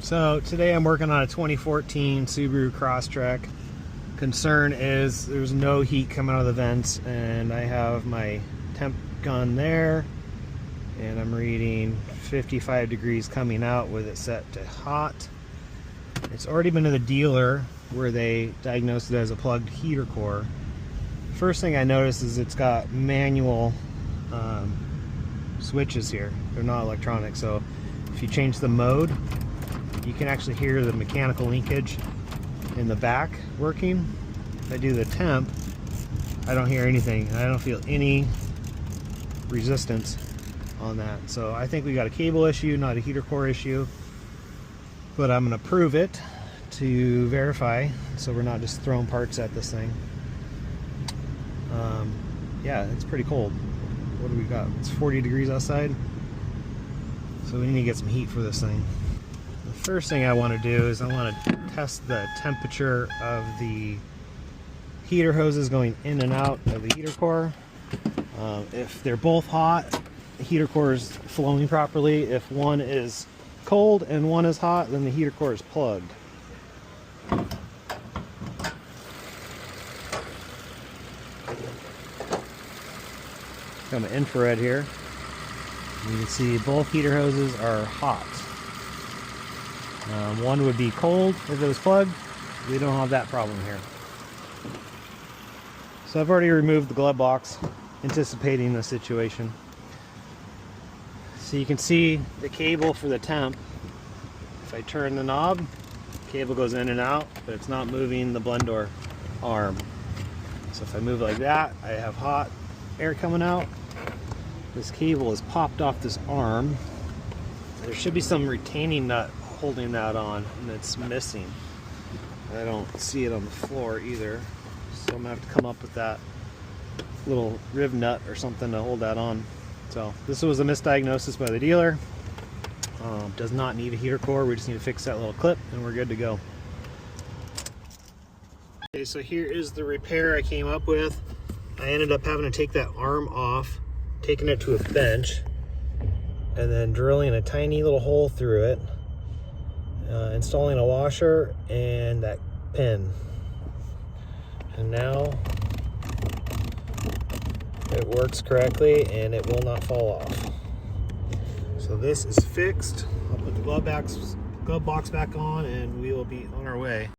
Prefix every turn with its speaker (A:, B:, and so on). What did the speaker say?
A: So today I'm working on a 2014 Subaru Crosstrek. Concern is there's no heat coming out of the vents, and I have my temp gun there and I'm reading 55 degrees coming out with it set to hot. It's already been to the dealer where they diagnosed it as a plugged heater core. First thing I noticed is it's got manual switches here. They're not electronic, so if you change the mode, you can actually hear the mechanical linkage in the back working. If I do the temp, I don't hear anything. I don't feel any resistance on that. So I think we got a cable issue, not a heater core issue. But I'm going to prove it to verify, so we're not just throwing parts at this thing. Yeah, it's pretty cold. What do we got? It's 40 degrees outside. So we need to get some heat for this thing. The first thing I want to do is I want to test the temperature of the heater hoses going in and out of the heater core. If they're both hot, the heater core is flowing properly. If one is cold and one is hot, then the heater core is plugged. Got an infrared here. You can see both heater hoses are hot. One would be cold if it was plugged. We don't have that problem here. So I've already removed the glove box, anticipating the situation. So you can see the cable for the temp. If I turn the knob, the cable goes in and out, but it's not moving the blend door arm. So if I move it like that, I have hot air coming out. This cable is popped off this arm. There should be some retaining nut holding that on, and it's missing. I don't see it on the floor either, so I'm gonna have to come up with that little riv nut or something to hold that on. So this was a misdiagnosis by the dealer. Does not need a heater core. We just need to fix that little clip and we're good to go. Okay, so here is the repair I came up with. I ended up having to take that arm off, taking it to a bench, and then drilling a tiny little hole through it, installing a washer and that pin. And now it works correctly and it will not fall off. So this is fixed. I'll put the glove box back on and we will be on our way.